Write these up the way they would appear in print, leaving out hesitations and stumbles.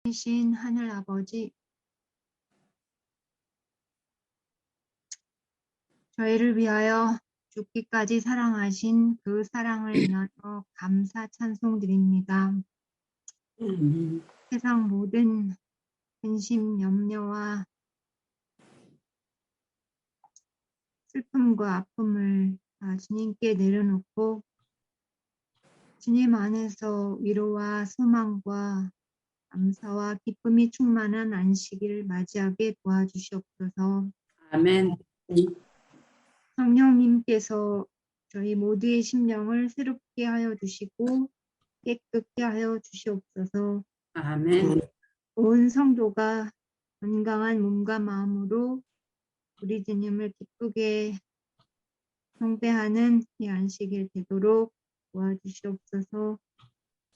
이신 하늘 아버지, 저희를 위하여 죽기까지 사랑하신 그 사랑을 인하여 감사 찬송드립니다. 세상 모든 근심, 염려와 슬픔과 아픔을 다 주님께 내려놓고 주님 안에서 위로와 소망과 감사와 기쁨이 충만한 안식일을 맞이하게 도와주시옵소서. 아멘. 성령님께서 저희 모두의 심령을 새롭게 하여 주시고 깨끗게 하여 주시옵소서. 아멘. 온 성도가 건강한 몸과 마음으로 우리 주님을 기쁘게 경배하는 이 안식일 되도록 도와주시옵소서.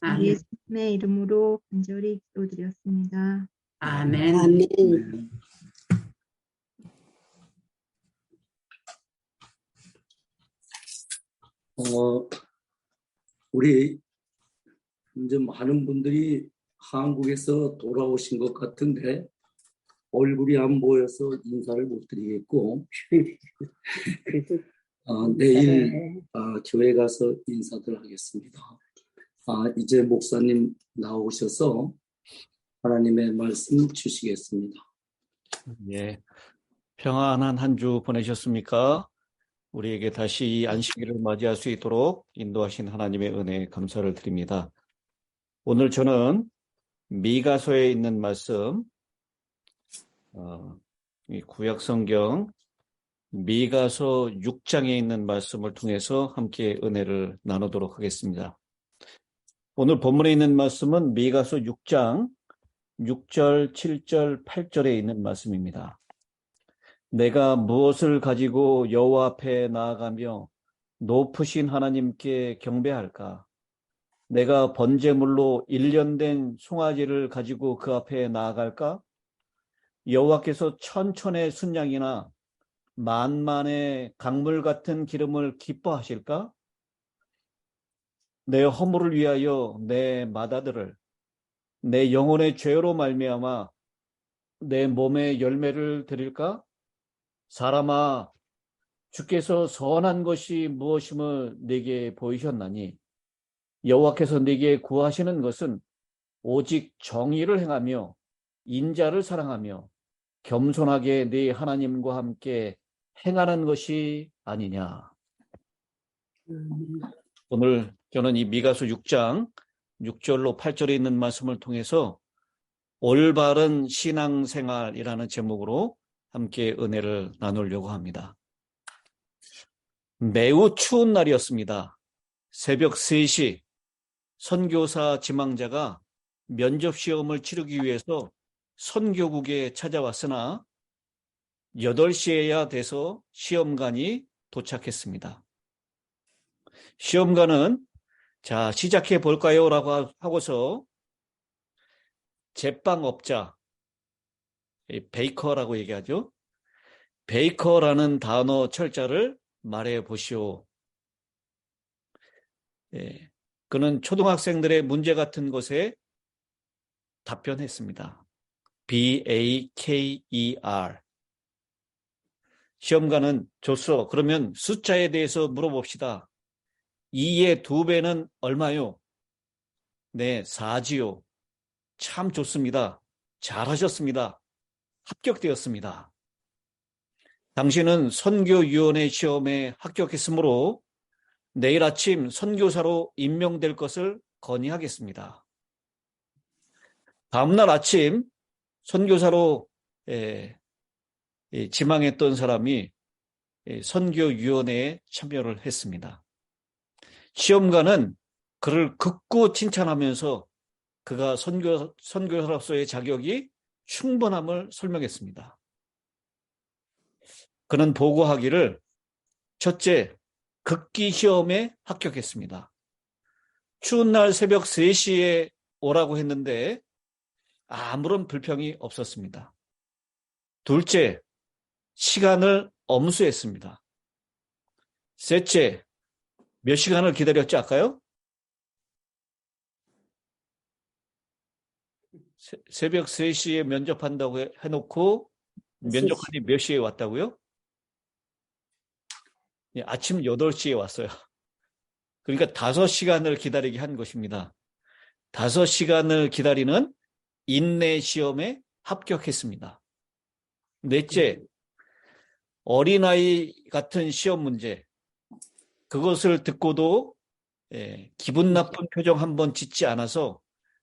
아멘. 예수님의 이름으로 간절히 기도드렸습니다. 아멘. 아멘. 우리 이제 많은 분들이 한국에서 돌아오신 것 같은데 얼굴이 안 보여서 인사를 못 드리겠고 내일 교회 가서 인사들 하겠습니다. 이제 목사님 나오셔서 하나님의 말씀 주시겠습니다. 예, 평안한 한 주 보내셨습니까? 우리에게 다시 이 안식일을 맞이할 수 있도록 인도하신 하나님의 은혜에 감사를 드립니다. 오늘 저는 미가서에 있는 말씀, 이 구약성경 미가서 6장에 있는 말씀을 통해서 함께 은혜를 나누도록 하겠습니다. 오늘 본문에 있는 말씀은 미가서 6장 6절, 7절, 8절에 있는 말씀입니다. 내가 무엇을 가지고 여호와 앞에 나아가며 높으신 하나님께 경배할까? 내가 번제물로 1년 된 송아지를 가지고 그 앞에 나아갈까? 여호와께서 천천의 순양이나 만만의 강물 같은 기름을 기뻐하실까? 내 허물을 위하여 내 맏아들을 내 영혼의 죄로 말미암아 내 몸의 열매를 드릴까? 사람아, 주께서 선한 것이 무엇임을 네게 보이셨나니 여호와께서 네게 구하시는 것은 오직 정의를 행하며 인자를 사랑하며 겸손하게 네 하나님과 함께 행하는 것이 아니냐. 오늘 저는 이 미가서 6장 6절로 8절에 있는 말씀을 통해서 올바른 신앙생활이라는 제목으로 함께 은혜를 나누려고 합니다. 매우 추운 날이었습니다. 새벽 3시 선교사 지망자가 면접시험을 치르기 위해서 선교국에 찾아왔으나 8시에야 돼서 시험관이 도착했습니다. 시험관은 자, 시작해 볼까요? 라고 하고서 제빵업자, 베이커라고 얘기하죠. 베이커라는 단어 철자를 말해 보시오. 예, 그는 초등학생들의 문제 같은 것에 답변했습니다. BAKER. 시험관은 줬어. 그러면 숫자에 대해서 물어봅시다. 2의 2배는 얼마요? 네, 4지요. 참 좋습니다. 잘하셨습니다. 합격되었습니다. 당신은 선교위원회 시험에 합격했으므로 내일 아침 선교사로 임명될 것을 건의하겠습니다. 다음날 아침 선교사로 지망했던 사람이 선교위원회에 참여를 했습니다. 시험관은 그를 극구 칭찬하면서 그가 선교사로서의 자격이 충분함을 설명했습니다. 그는 보고하기를 첫째, 극기 시험에 합격했습니다. 추운 날 새벽 3시에 오라고 했는데 아무런 불평이 없었습니다. 둘째, 시간을 엄수했습니다. 셋째, 몇 시간을 기다렸지 아까요? 새벽 3시에 면접한다고 해놓고 면접관이 몇 시에 왔다고요? 예, 아침 8시에 왔어요. 그러니까 5시간을 기다리게 한 것입니다. 5시간을 기다리는 인내 시험에 합격했습니다. 넷째, 어린아이 같은 시험 문제. 그것을 듣고도 기분 나쁜 표정 한번 짓지 않아서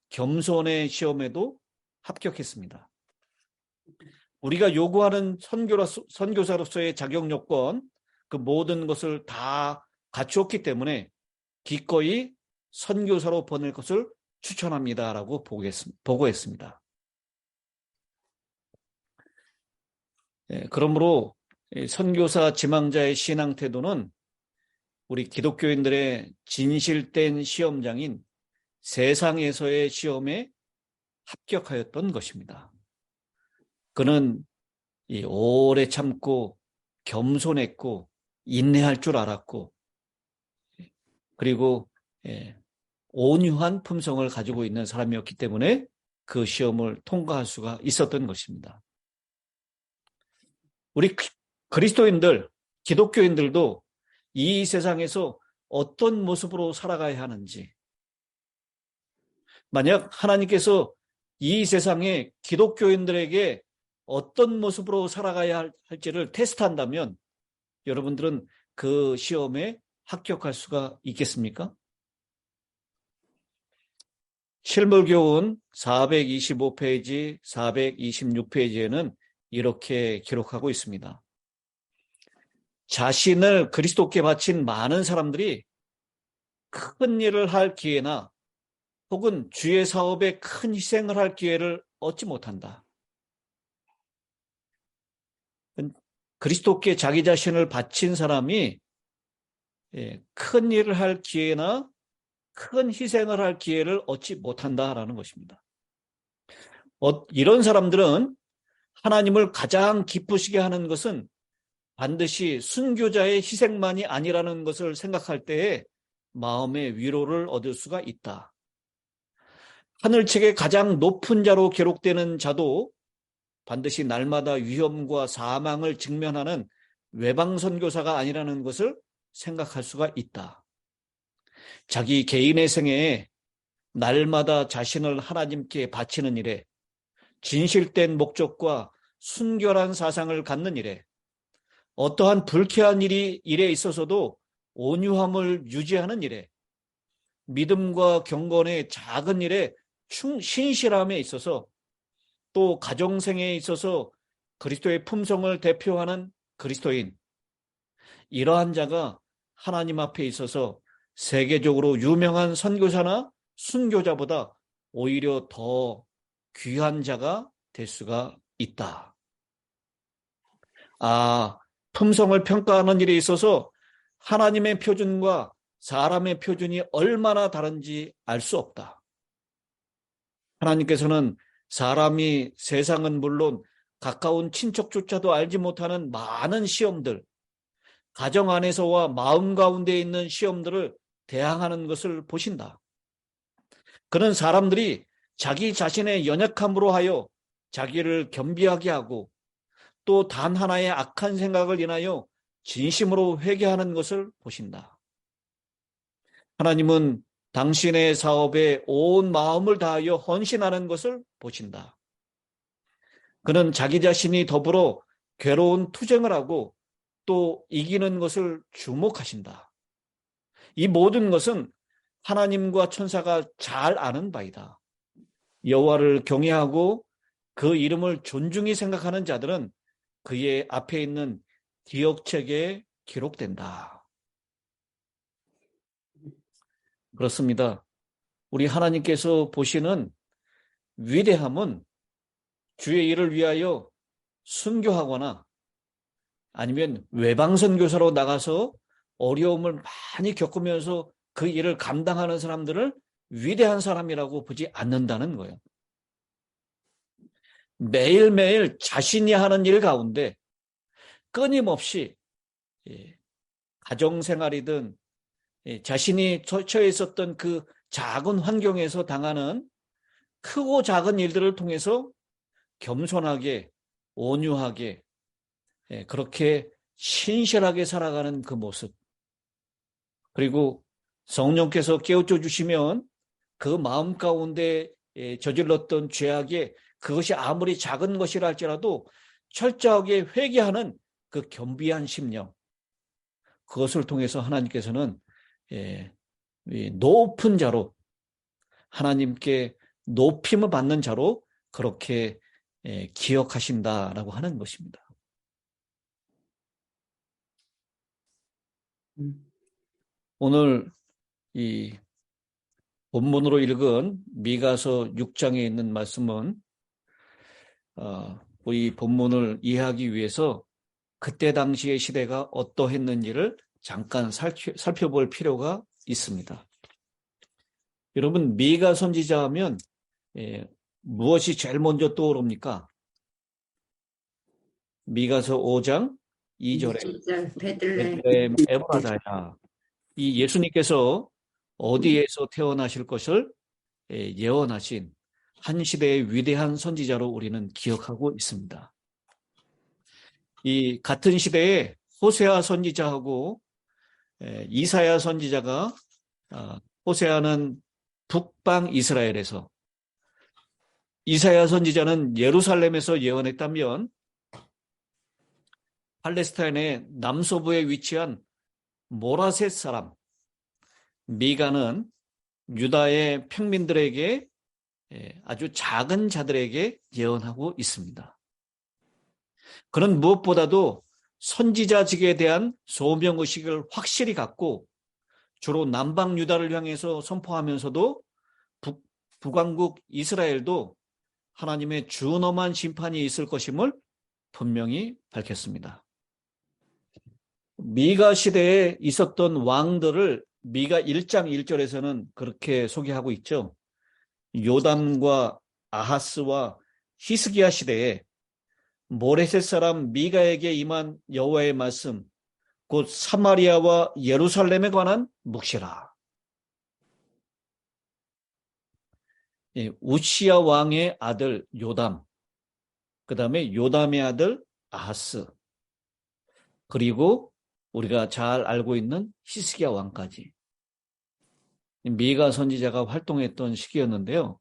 겸손의 시험에도 합격했습니다. 우리가 요구하는 선교사로서의 자격 요건, 그 모든 것을 다 갖추었기 때문에 기꺼이 선교사로 보낼 것을 추천합니다라고 보고했습니다. 그러므로 선교사 지망자의 신앙 태도는 우리 기독교인들의 진실된 시험장인 세상에서의 시험에 합격하였던 것입니다. 그는 오래 참고 겸손했고 인내할 줄 알았고 그리고 온유한 품성을 가지고 있는 사람이었기 때문에 그 시험을 통과할 수가 있었던 것입니다. 우리 그리스도인들, 기독교인들도 이 세상에서 어떤 모습으로 살아가야 하는지, 만약 하나님께서 이 세상에 기독교인들에게 어떤 모습으로 살아가야 할지를 테스트한다면 여러분들은 그 시험에 합격할 수가 있겠습니까? 실물교훈 425페이지, 426페이지에는 이렇게 기록하고 있습니다. 자신을 그리스도께 바친 많은 사람들이 큰 일을 할 기회나 혹은 주의 사업에 큰 희생을 할 기회를 얻지 못한다. 그리스도께 자기 자신을 바친 사람이 큰 일을 할 기회나 큰 희생을 할 기회를 얻지 못한다라는 것입니다. 이런 사람들은 하나님을 가장 기쁘시게 하는 것은 반드시 순교자의 희생만이 아니라는 것을 생각할 때에 마음의 위로를 얻을 수가 있다. 하늘책의 가장 높은 자로 기록되는 자도 반드시 날마다 위험과 사망을 직면하는 외방 선교사가 아니라는 것을 생각할 수가 있다. 자기 개인의 생애에 날마다 자신을 하나님께 바치는 일에 진실된 목적과 순결한 사상을 갖는 일에 어떠한 불쾌한 일에 있어서도 온유함을 유지하는 일에 믿음과 경건의 작은 일에 신실함에 있어서 또 가정생에 있어서 그리스도의 품성을 대표하는 그리스도인, 이러한 자가 하나님 앞에 있어서 세계적으로 유명한 선교사나 순교자보다 오히려 더 귀한 자가 될 수가 있다. 품성을 평가하는 일에 있어서 하나님의 표준과 사람의 표준이 얼마나 다른지 알 수 없다. 하나님께서는 사람이 세상은 물론 가까운 친척조차도 알지 못하는 많은 시험들, 가정 안에서와 마음 가운데 있는 시험들을 대항하는 것을 보신다. 그는 사람들이 자기 자신의 연약함으로 하여 자기를 겸비하게 하고 또 단 하나의 악한 생각을 인하여 진심으로 회개하는 것을 보신다. 하나님은 당신의 사업에 온 마음을 다하여 헌신하는 것을 보신다. 그는 자기 자신이 더불어 괴로운 투쟁을 하고 또 이기는 것을 주목하신다. 이 모든 것은 하나님과 천사가 잘 아는 바이다. 여호와를 경외하고 그 이름을 존중히 생각하는 자들은 그의 앞에 있는 기억책에 기록된다. 그렇습니다. 우리 하나님께서 보시는 위대함은 주의 일을 위하여 순교하거나 아니면 외방선교사로 나가서 어려움을 많이 겪으면서 그 일을 감당하는 사람들을 위대한 사람이라고 보지 않는다는 거예요. 매일매일 자신이 하는 일 가운데 끊임없이 가정생활이든 자신이 처해 있었던 그 작은 환경에서 당하는 크고 작은 일들을 통해서 겸손하게, 온유하게, 그렇게 신실하게 살아가는 그 모습. 그리고 성령께서 깨우쳐 주시면 그 마음 가운데 저질렀던 죄악에 그것이 아무리 작은 것이라 할지라도 철저하게 회개하는 그 겸비한 심령. 그것을 통해서 하나님께서는 높은 자로, 하나님께 높임을 받는 자로 그렇게 기억하신다라고 하는 것입니다. 오늘 이 본문으로 읽은 미가서 6장에 있는 말씀은 이 본문을 이해하기 위해서 그때 당시의 시대가 어떠했는지를 잠깐 살펴볼 필요가 있습니다. 여러분, 미가 선지자 하면 무엇이 제일 먼저 떠오릅니까? 미가서 5장 2절에 베들레헴 에브라다야, 이 예수님께서 어디에서 태어나실 것을 예언하신 한 시대의 위대한 선지자로 우리는 기억하고 있습니다. 이 같은 시대에 호세아 선지자하고 이사야 선지자가, 호세아는 북방 이스라엘에서, 이사야 선지자는 예루살렘에서 예언했다면 팔레스타인의 남서부에 위치한 모라셋 사람 미가는 유다의 평민들에게, 아주 작은 자들에게 예언하고 있습니다. 그는 무엇보다도 선지자직에 대한 소명의식을 확실히 갖고 주로 남방 유다를 향해서 선포하면서도 북왕국 이스라엘도 하나님의 준엄한 심판이 있을 것임을 분명히 밝혔습니다. 미가 시대에 있었던 왕들을 미가 1장 1절에서는 그렇게 소개하고 있죠. 요담과 아하스와 히스기야 시대에 모레셋 사람 미가에게 임한 여호와의 말씀, 곧 사마리아와 예루살렘에 관한 묵시라. 우시야 왕의 아들 요담, 그 다음에 요담의 아들 아하스, 그리고 우리가 잘 알고 있는 히스기야 왕까지 미가 선지자가 활동했던 시기였는데요.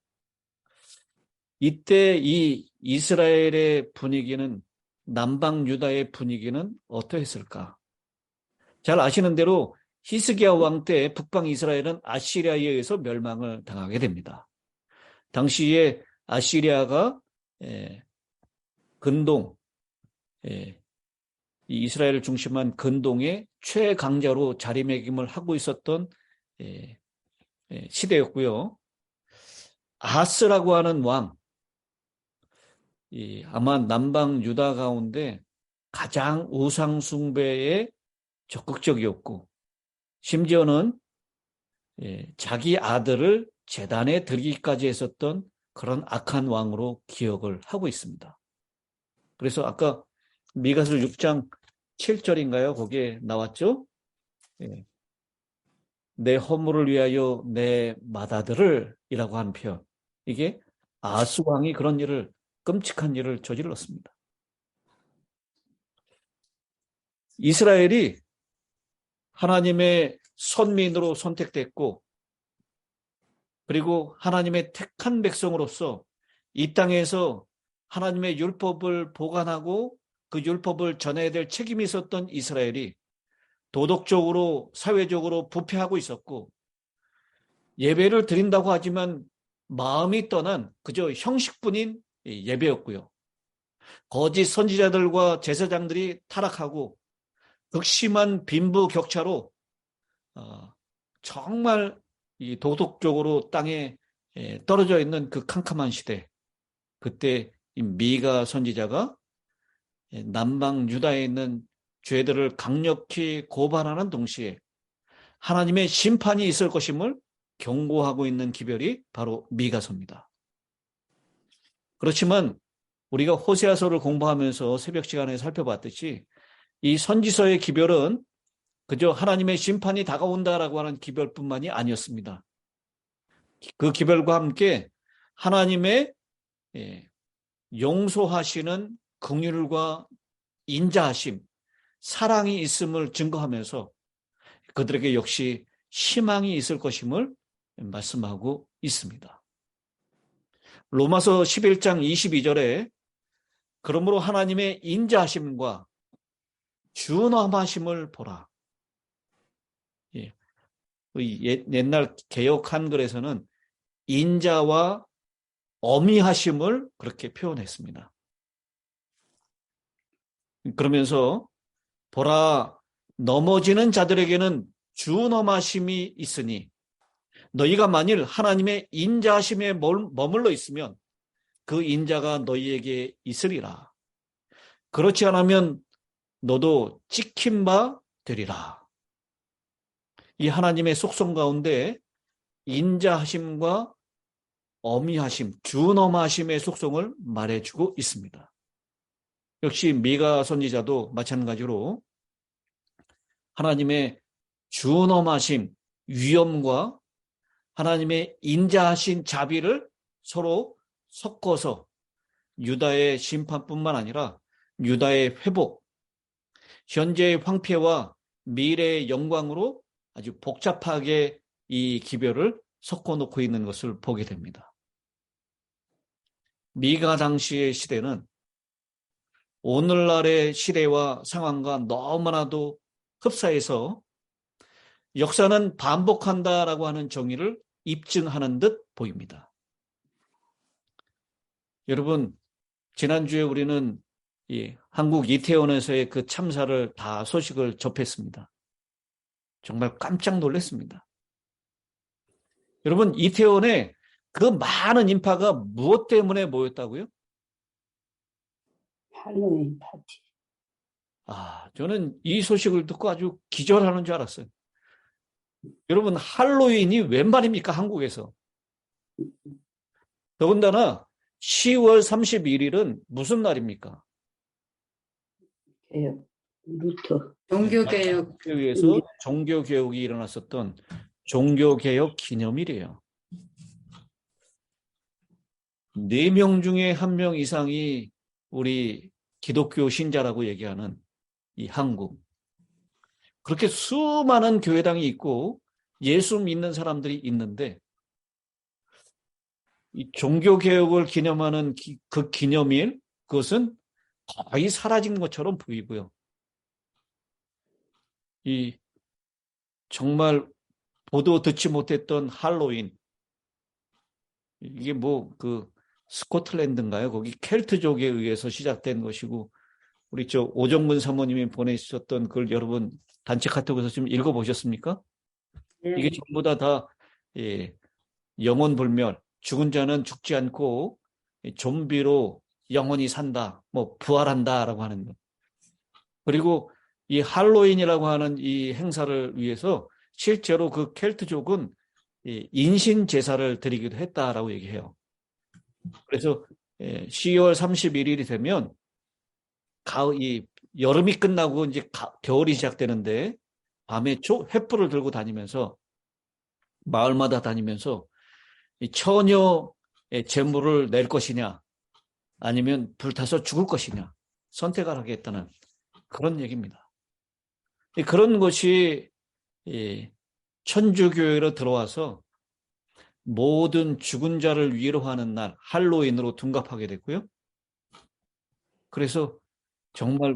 이때 이 이스라엘의 분위기는, 남방 유다의 분위기는 어떠했을까? 잘 아시는 대로 히스기야 왕 때 북방 이스라엘은 아시리아에 의해서 멸망을 당하게 됩니다. 당시에 아시리아가 근동, 이 이스라엘을 중심한 근동의 최강자로 자리매김을 하고 있었던 시대였고요. 아하스라고 하는 왕, 아마 남방 유다 가운데 가장 우상 숭배에 적극적이었고, 심지어는 자기 아들을 제단에 들기까지 했었던 그런 악한 왕으로 기억을 하고 있습니다. 그래서 아까 미가서 6장 7절인가요? 거기에 나왔죠? 내 허물을 위하여 내 맏아들을 이라고 하는 표현. 이게 아하스 왕이 그런 일을, 끔찍한 일을 저질렀습니다. 이스라엘이 하나님의 선민으로 선택됐고, 그리고 하나님의 택한 백성으로서 이 땅에서 하나님의 율법을 보관하고 그 율법을 전해야 될 책임이 있었던 이스라엘이 도덕적으로, 사회적으로 부패하고 있었고, 예배를 드린다고 하지만 마음이 떠난 그저 형식뿐인 예배였고요. 거짓 선지자들과 제사장들이 타락하고 극심한 빈부격차로 정말 이 도덕적으로 땅에 떨어져 있는 그 캄캄한 시대, 그때 이 미가 선지자가 남방 유다에 있는 죄들을 강력히 고발하는 동시에 하나님의 심판이 있을 것임을 경고하고 있는 기별이 바로 미가서입니다. 그렇지만 우리가 호세아서를 공부하면서 새벽 시간에 살펴봤듯이 이 선지서의 기별은 그저 하나님의 심판이 다가온다라고 하는 기별뿐만이 아니었습니다. 그 기별과 함께 하나님의 용서하시는 긍휼과 인자하심, 사랑이 있음을 증거하면서 그들에게 역시 희망이 있을 것임을 말씀하고 있습니다. 로마서 11장 22절에 그러므로 하나님의 인자하심과 준엄하심을 보라. 옛날 개역 한글에서는 인자와 어미하심을 그렇게 표현했습니다. 그러면서 보라, 넘어지는 자들에게는 준엄하심이 있으니 너희가 만일 하나님의 인자하심에 머물러 있으면 그 인자가 너희에게 있으리라. 그렇지 않으면 너도 찍힌 바 되리라. 이 하나님의 속성 가운데 인자하심과 어미하심, 준엄하심의 속성을 말해주고 있습니다. 역시 미가 선지자도 마찬가지로 하나님의 준엄하심, 위엄과 하나님의 인자하신 자비를 서로 섞어서 유다의 심판뿐만 아니라 유다의 회복, 현재의 황폐와 미래의 영광으로 아주 복잡하게 이 기별을 섞어놓고 있는 것을 보게 됩니다. 미가 당시의 시대는 오늘날의 시대와 상황과 너무나도 흡사해서 역사는 반복한다라고 하는 정의를 입증하는 듯 보입니다. 여러분, 지난주에 우리는 한국 이태원에서의 그 참사를 다 소식을 접했습니다. 정말 깜짝 놀랐습니다. 여러분, 이태원에 그 많은 인파가 무엇 때문에 모였다고요? 할로윈 파티. 저는 이 소식을 듣고 아주 기절하는 줄 알았어요. 여러분, 할로윈이 웬 말입니까, 한국에서? 더군다나 10월 31일은 무슨 날입니까? 개혁, 루터. 종교개혁. 교회에서 종교개혁이 일어났었던 종교개혁 기념일이에요. 4명 중에 1명 이상이 우리 기독교 신자라고 얘기하는 이 한국. 그렇게 수많은 교회당이 있고 예수 믿는 사람들이 있는데 이 종교개혁을 기념하는 그 기념일, 그것은 거의 사라진 것처럼 보이고요. 이 정말 보도 듣지 못했던 할로윈, 이게 뭐 그 스코틀랜드인가요? 거기 켈트족에 의해서 시작된 것이고, 우리 오정근 사모님이 보내주셨던 글 여러분 단체 카톡에서 좀 읽어보셨습니까? 네. 이게 전부 다 영혼 불멸, 죽은 자는 죽지 않고 좀비로 영원히 산다, 뭐 부활한다라고 하는 것. 그리고 이 할로윈이라고 하는 이 행사를 위해서 실제로 그 켈트족은 인신 제사를 드리기도 했다라고 얘기해요. 그래서 10월 31일이 되면 이 여름이 끝나고 이제 겨울이 시작되는데 밤에 횃불을 들고 다니면서 마을마다 다니면서 이 처녀의 제물을 낼 것이냐 아니면 불타서 죽을 것이냐 선택을 하겠다는 그런 얘기입니다. 그런 것이 천주교회로 들어와서 모든 죽은 자를 위로하는 날 할로윈으로 둔갑하게 됐고요. 그래서 정말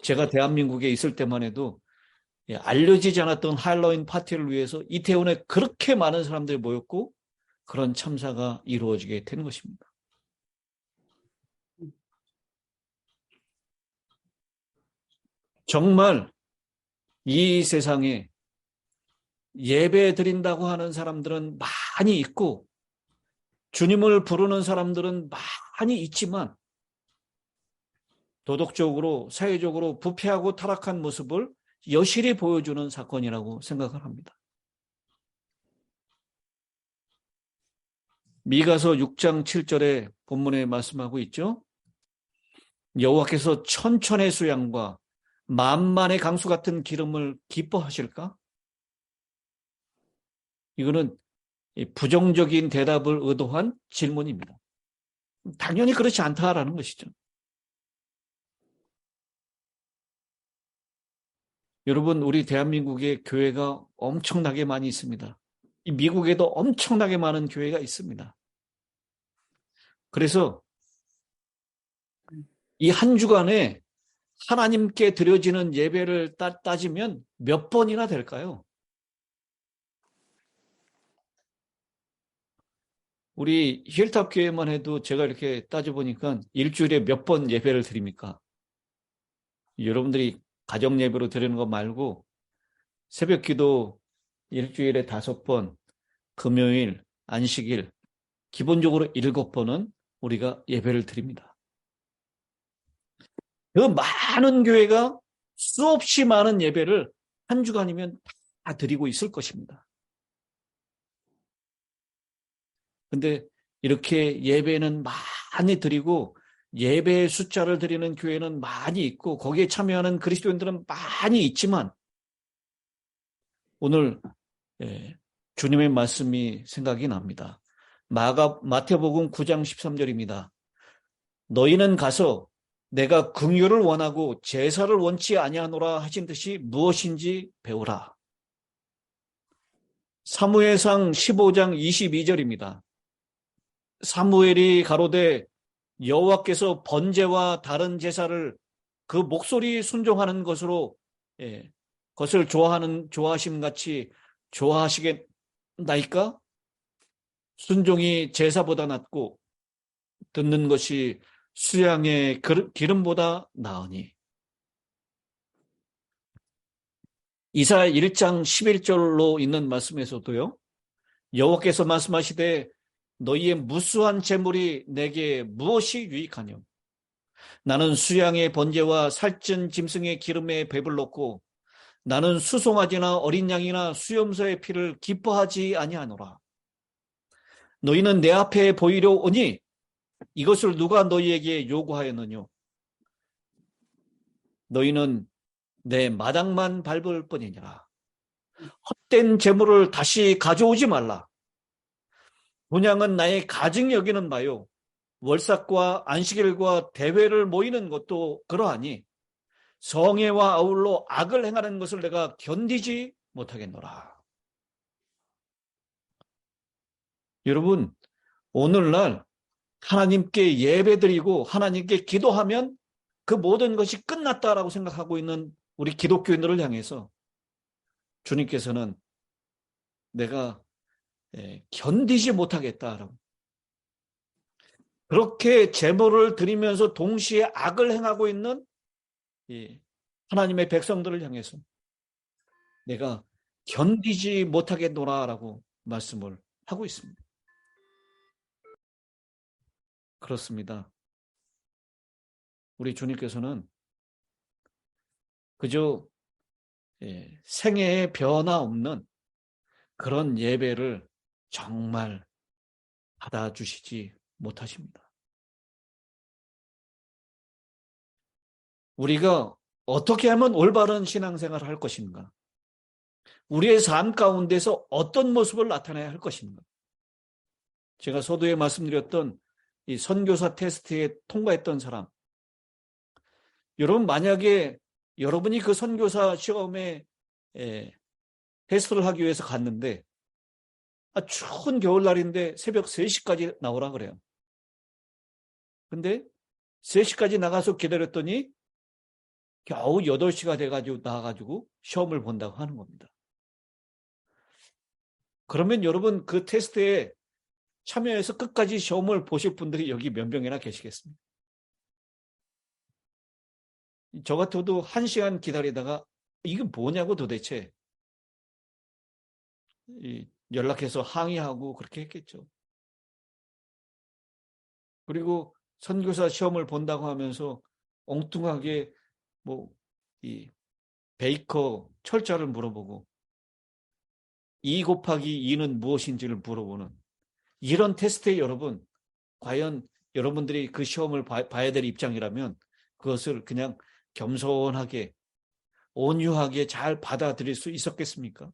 제가 대한민국에 있을 때만 해도 알려지지 않았던 할로윈 파티를 위해서 이태원에 그렇게 많은 사람들이 모였고 그런 참사가 이루어지게 된 것입니다. 정말 이 세상에 예배 드린다고 하는 사람들은 많이 있고 주님을 부르는 사람들은 많이 있지만 도덕적으로 사회적으로 부패하고 타락한 모습을 여실히 보여주는 사건이라고 생각을 합니다. 미가서 6장 7절에 본문에 말씀하고 있죠. 여호와께서 천천의 수양과 만만의 강수 같은 기름을 기뻐하실까? 이거는 이 부정적인 대답을 의도한 질문입니다. 당연히 그렇지 않다라는 것이죠. 여러분, 우리 대한민국에 교회가 엄청나게 많이 있습니다. 이 미국에도 엄청나게 많은 교회가 있습니다. 그래서 이 한 주간에 하나님께 드려지는 예배를 따지면 몇 번이나 될까요? 우리 힐탑 교회만 해도 제가 이렇게 따져보니까 일주일에 몇 번 예배를 드립니까? 여러분들이 가정 예배로 드리는 거 말고 새벽 기도 일주일에 5번, 금요일, 안식일, 기본적으로 7번은 우리가 예배를 드립니다. 그 많은 교회가 수없이 많은 예배를 한 주간이면 다 드리고 있을 것입니다. 근데 이렇게 예배는 많이 드리고 예배의 숫자를 드리는 교회는 많이 있고 거기에 참여하는 그리스도인들은 많이 있지만 오늘 주님의 말씀이 생각이 납니다. 마태복음 9장 13절입니다. 너희는 가서 내가 긍휼을 원하고 제사를 원치 아니하노라 하신 듯이 무엇인지 배우라. 사무엘상 15장 22절입니다. 사무엘이 가로되 여호와께서 번제와 다른 제사를 그 목소리 순종하는 것으로 그것을 좋아하심 같이 좋아하시겠나이까? 순종이 제사보다 낫고 듣는 것이 수양의 기름보다 나으니. 이사야 1장 11절로 있는 말씀에서도요. 여호와께서 말씀하시되 너희의 무수한 재물이 내게 무엇이 유익하뇨? 나는 수양의 번제와 살찐 짐승의 기름에 배불렀고 나는 수송아지나 어린 양이나 수염소의 피를 기뻐하지 아니하노라. 너희는 내 앞에 보이려 오니 이것을 누가 너희에게 요구하였느뇨? 너희는 내 마당만 밟을 뿐이니라. 헛된 재물을 다시 가져오지 말라. 분향은 나의 가증 여기는 바요. 월삭과 안식일과 대회를 모이는 것도 그러하니 성회와 아울러 악을 행하는 것을 내가 견디지 못하겠노라. 여러분, 오늘날 하나님께 예배드리고 하나님께 기도하면 그 모든 것이 끝났다라고 생각하고 있는 우리 기독교인들을 향해서 주님께서는 내가 견디지 못하겠다라고. 그렇게 제물을 드리면서 동시에 악을 행하고 있는 하나님의 백성들을 향해서 내가 견디지 못하겠노라라고 말씀을 하고 있습니다. 그렇습니다. 우리 주님께서는 그저 생애에 변화 없는 그런 예배를 정말 받아주시지 못하십니다. 우리가 어떻게 하면 올바른 신앙생활을 할 것인가? 우리의 삶 가운데서 어떤 모습을 나타내야 할 것인가? 제가 서두에 말씀드렸던 이 선교사 테스트에 통과했던 사람, 여러분 만약에 여러분이 그 선교사 시험에 테스트를 하기 위해서 갔는데 추운 겨울날인데 새벽 3시까지 나오라 그래요. 근데 3시까지 나가서 기다렸더니 겨우 8시가 돼가지고 나와가지고 시험을 본다고 하는 겁니다. 그러면 여러분 그 테스트에 참여해서 끝까지 시험을 보실 분들이 여기 몇 명이나 계시겠습니까? 저 같아도 1시간 기다리다가 이게 뭐냐고 도대체 연락해서 항의하고 그렇게 했겠죠. 그리고 선교사 시험을 본다고 하면서 엉뚱하게 이 베이커 철자를 물어보고 2 곱하기 2는 무엇인지를 물어보는 이런 테스트에 여러분 과연 여러분들이 그 시험을 봐야 될 입장이라면 그것을 그냥 겸손하게 온유하게 잘 받아들일 수 있었겠습니까?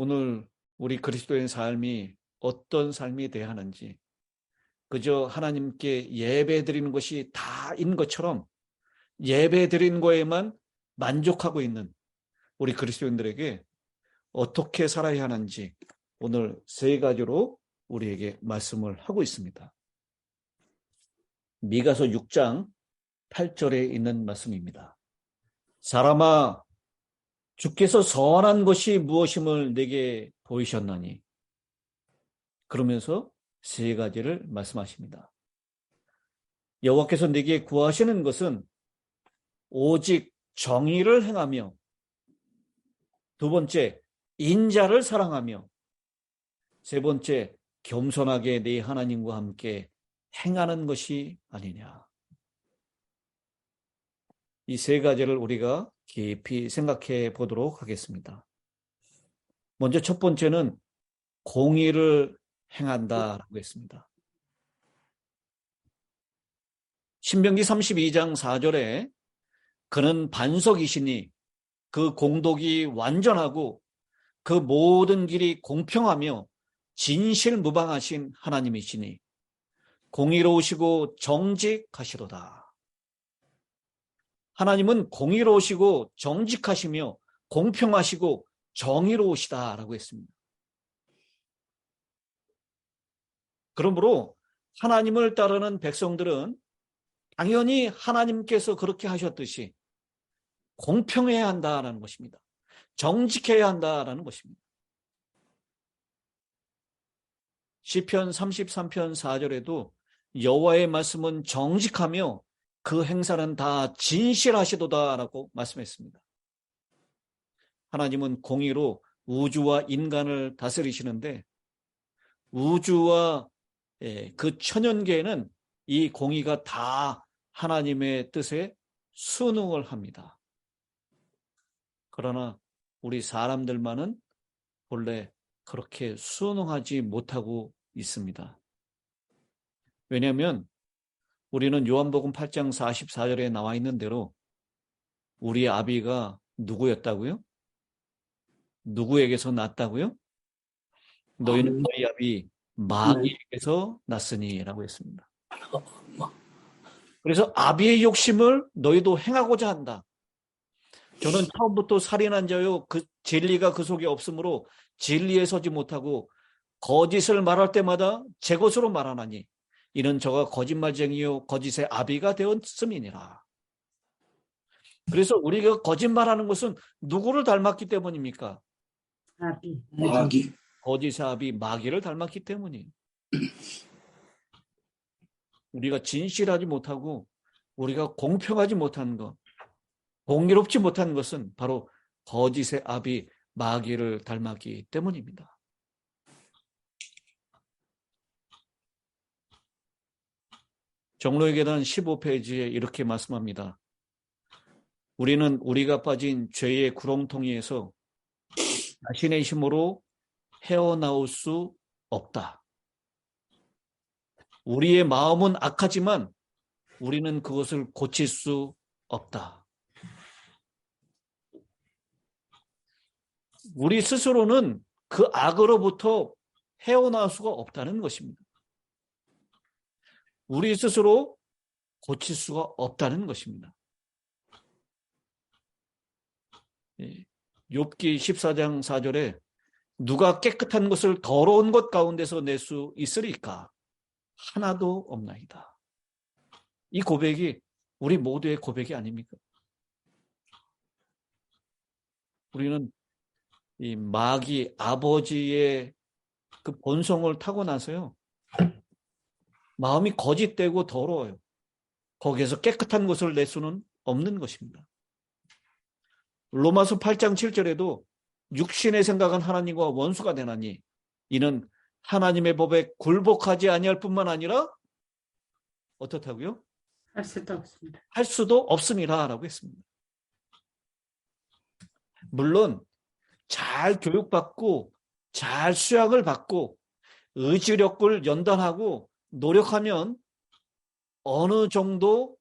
오늘 우리 그리스도인 삶이 어떤 삶이 되어야 하는지, 그저 하나님께 예배 드리는 것이 다인 것처럼 예배 드리는 거에만 만족하고 있는 우리 그리스도인들에게 어떻게 살아야 하는지 오늘 세 가지로 우리에게 말씀을 하고 있습니다. 미가서 6장 8절에 있는 말씀입니다. 사람아, 주께서 선한 것이 무엇임을 내게 보이셨나니. 그러면서 세 가지를 말씀하십니다. 여호와께서 내게 구하시는 것은 오직 정의를 행하며, 두 번째, 인자를 사랑하며, 세 번째, 겸손하게 네 하나님과 함께 행하는 것이 아니냐. 이 세 가지를 우리가 깊이 생각해 보도록 하겠습니다. 먼저 첫 번째는 공의를 행한다라고 했습니다. 신명기 32장 4절에 그는 반석이시니 그 공덕이 완전하고 그 모든 길이 공평하며 진실무방하신 하나님이시니 공의로우시고 정직하시도다. 하나님은 공의로우시고 정직하시며 공평하시고 정의로우시다라고 했습니다. 그러므로 하나님을 따르는 백성들은 당연히 하나님께서 그렇게 하셨듯이 공평해야 한다라는 것입니다. 정직해야 한다라는 것입니다. 시편 33편 4절에도 여호와의 말씀은 정직하며 그 행사는 다 진실하시도다라고 말씀했습니다. 하나님은 공의로 우주와 인간을 다스리시는데 우주와 그 천연계에는 이 공의가 다 하나님의 뜻에 순응을 합니다. 그러나 우리 사람들만은 본래 그렇게 순응하지 못하고 있습니다. 왜냐하면 우리는 요한복음 8장 44절에 나와 있는 대로 우리 아비가 누구였다고요? 누구에게서 났다고요? 너희는 너희 아비 마귀에게서 났으니라고 했습니다. 그래서 아비의 욕심을 너희도 행하고자 한다. 저는 처음부터 살인한 자요 그 진리가 그 속에 없으므로 진리에 서지 못하고 거짓을 말할 때마다 제 것으로 말하나니 이는 저가 거짓말쟁이요 거짓의 아비가 되었음이니라. 그래서 우리가 거짓말하는 것은 누구를 닮았기 때문입니까? 마귀. 거짓의 아비 마귀를 닮았기 때문이에요. 우리가 진실하지 못하고 우리가 공평하지 못한 것, 공의롭지 못한 것은 바로 거짓의 아비 마귀를 닮았기 때문입니다. 정로의 계단 15페이지에 이렇게 말씀합니다. 우리는 우리가 빠진 죄의 구렁텅이에서 자신의 힘으로 헤어나올 수 없다. 우리의 마음은 악하지만 우리는 그것을 고칠 수 없다. 우리 스스로는 그 악으로부터 헤어나올 수가 없다는 것입니다. 우리 스스로 고칠 수가 없다는 것입니다. 욥기 14장 4절에 누가 깨끗한 것을 더러운 것 가운데서 낼 수 있으리까? 하나도 없나이다. 이 고백이 우리 모두의 고백이 아닙니까? 우리는 이 마귀 아버지의 그 본성을 타고 나서요. 마음이 거짓되고 더러워요. 거기에서 깨끗한 것을 낼 수는 없는 것입니다. 로마서 8장 7절에도 육신의 생각은 하나님과 원수가 되나니 이는 하나님의 법에 굴복하지 아니할 뿐만 아니라 어떻다고요? 할 수도 없습니다. 할 수도 없음이라고 했습니다. 물론 잘 교육받고 잘 수양을 받고 의지력을 연단하고 노력하면 어느 정도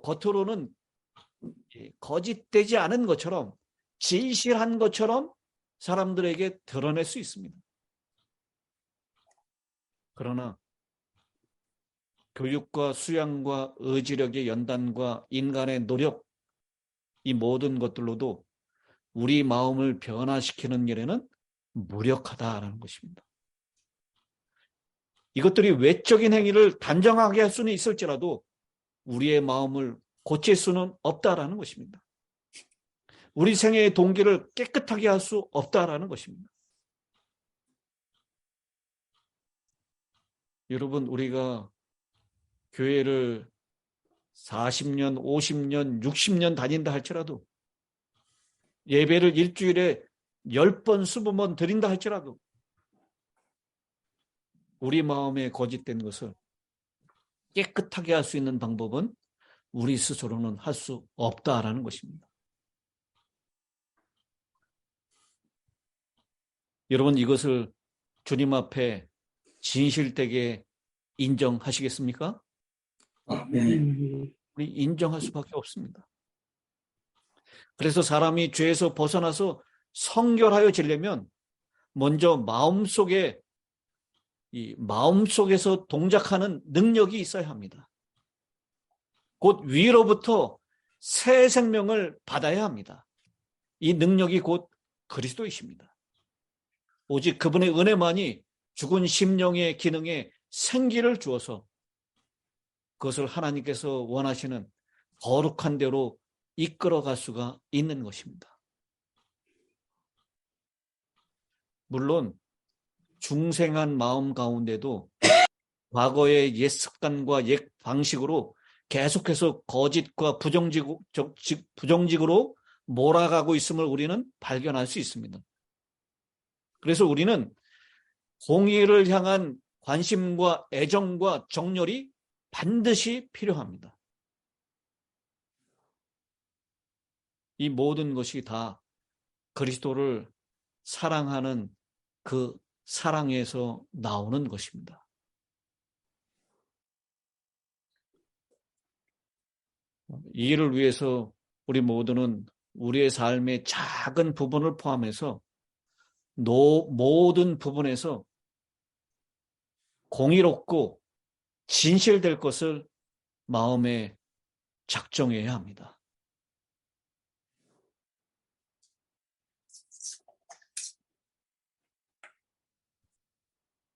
겉으로는 거짓되지 않은 것처럼 진실한 것처럼 사람들에게 드러낼 수 있습니다. 그러나 교육과 수양과 의지력의 연단과 인간의 노력, 이 모든 것들로도 우리 마음을 변화시키는 일에는 무력하다라는 것입니다. 이것들이 외적인 행위를 단정하게 할 수는 있을지라도 우리의 마음을 고칠 수는 없다라는 것입니다. 우리 생애의 동기를 깨끗하게 할 수 없다라는 것입니다. 여러분, 우리가 교회를 40년, 50년, 60년 다닌다 할지라도, 예배를 일주일에 10번, 20번 드린다 할지라도 우리 마음에 거짓된 것을 깨끗하게 할 수 있는 방법은 우리 스스로는 할 수 없다라는 것입니다. 여러분, 이것을 주님 앞에 진실되게 인정하시겠습니까? 아멘. 우리 인정할 수밖에 없습니다. 그래서 사람이 죄에서 벗어나서 성결하여지려면 먼저 마음속에서 동작하는 능력이 있어야 합니다. 곧 위로부터 새 생명을 받아야 합니다. 이 능력이 곧 그리스도이십니다. 오직 그분의 은혜만이 죽은 심령의 기능에 생기를 주어서 그것을 하나님께서 원하시는 거룩한 대로 이끌어갈 수가 있는 것입니다. 물론 중생한 마음 가운데도 과거의 옛 습관과 옛 방식으로 계속해서 거짓과 부정직으로 몰아가고 있음을 우리는 발견할 수 있습니다. 그래서 우리는 공의를 향한 관심과 애정과 정열이 반드시 필요합니다. 이 모든 것이 다 그리스도를 사랑하는 그 사랑에서 나오는 것입니다. 이 일을 위해서 우리 모두는 우리의 삶의 작은 부분을 포함해서 모든 부분에서 공의롭고 진실될 것을 마음에 작정해야 합니다.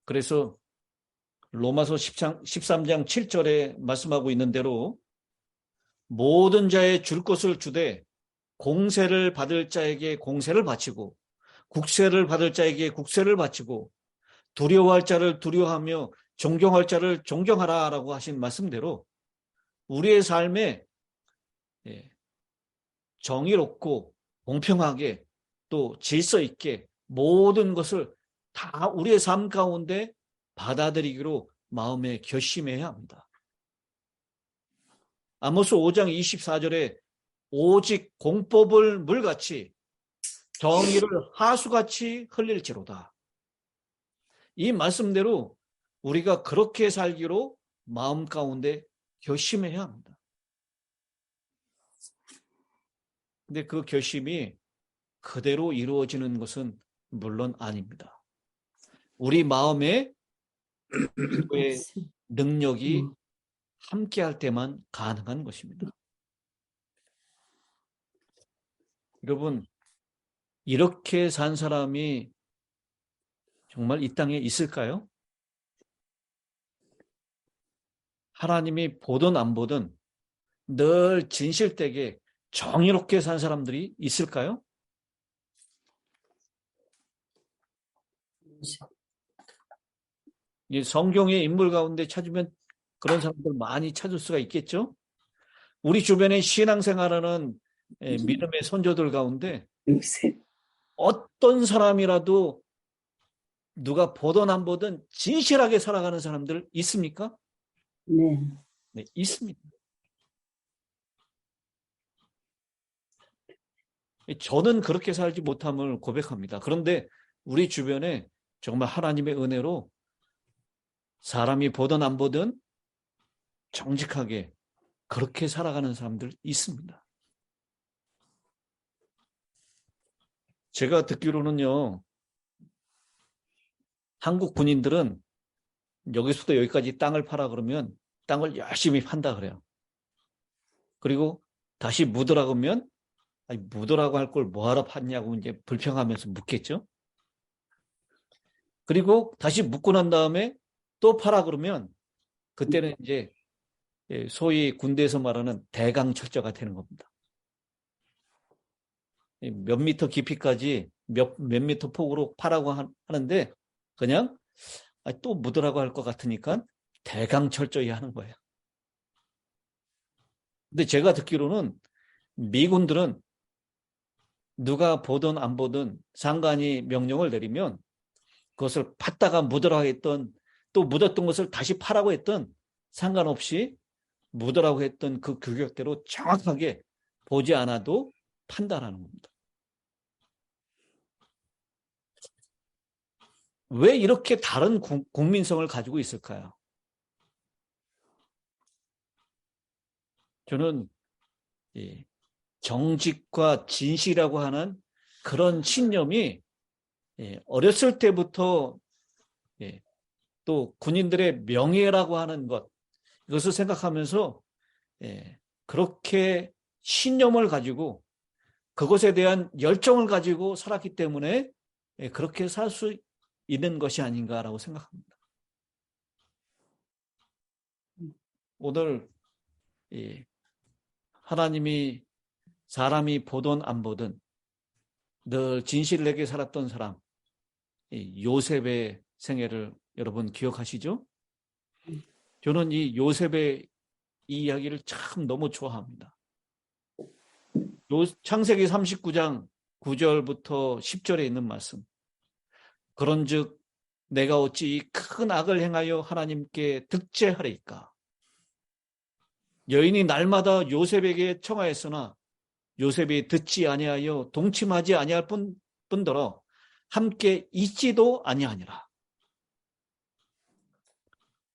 그래서 로마서 13장 7절에 말씀하고 있는 대로 모든 자의 줄 것을 주되 공세를 받을 자에게 공세를 바치고 국세를 받을 자에게 국세를 바치고 두려워할 자를 두려워하며 존경할 자를 존경하라라고 하신 말씀대로 우리의 삶에 정의롭고 공평하게 또 질서 있게 모든 것을 다 우리의 삶 가운데 받아들이기로 마음에 결심해야 합니다. 아모스 5장 24절에 오직 공법을 물같이 정의를 하수같이 흘릴지로다. 이 말씀대로 우리가 그렇게 살기로 마음 가운데 결심해야 합니다. 근데 그 결심이 그대로 이루어지는 것은 물론 아닙니다. 우리 마음에 그의 능력이 함께할 때만 가능한 것입니다. 여러분, 이렇게 산 사람이 정말 이 땅에 있을까요? 하나님이 보든 안 보든 늘 진실되게 정의롭게 산 사람들이 있을까요? 성경의 인물 가운데 찾으면 그런 사람들 많이 찾을 수가 있겠죠? 우리 주변에 신앙생활하는 믿음의 선조들 가운데 어떤 사람이라도 누가 보든 안 보든 진실하게 살아가는 사람들 있습니까? 네. 네, 있습니다. 저는 그렇게 살지 못함을 고백합니다. 그런데 우리 주변에 정말 하나님의 은혜로 사람이 보든 안 보든 정직하게 그렇게 살아가는 사람들 있습니다. 제가 듣기로는요, 한국 군인들은 여기서부터 여기까지 땅을 팔아 그러면 땅을 열심히 판다 그래요. 그리고 다시 묻으라고 하면, 아니, 묻으라고 할 걸 뭐하러 팠냐고 이제 불평하면서 묻겠죠. 그리고 다시 묻고 난 다음에 또 파라 그러면 그때는 이제 소위 군대에서 말하는 대강철저가 되는 겁니다. 몇 미터 깊이까지 몇 미터 폭으로 파라고 하는데 그냥 또 묻으라고 할 것 같으니까 대강철저히 하는 거예요. 근데 제가 듣기로는 미군들은 누가 보든 안 보든 장관이 명령을 내리면 그것을 팠다가 묻으라고 했던, 또 묻었던 것을 다시 파라고 했던 상관없이 묻으라고 했던 그 규격대로 정확하게 보지 않아도 판단하는 겁니다. 왜 이렇게 다른 국민성을 가지고 있을까요? 저는 정직과 진실이라고 하는 그런 신념이 어렸을 때부터 또 군인들의 명예라고 하는 것, 이것을 생각하면서 그렇게 신념을 가지고 그것에 대한 열정을 가지고 살았기 때문에 그렇게 살 수 있는 것이 아닌가라고 생각합니다. 오늘 하나님이 사람이 보든 안 보든 늘 진실되게 살았던 사람, 요셉의 생애를 여러분 기억하시죠? 저는 이 요셉의 이 이야기를 참 너무 좋아합니다. 창세기 39장 9절부터 10절에 있는 말씀. 그런즉 내가 어찌 이 큰 악을 행하여 하나님께 득죄하리까? 여인이 날마다 요셉에게 청하였으나 요셉이 듣지 아니하여 동침하지 아니할 뿐더러 함께 있지도 아니하니라.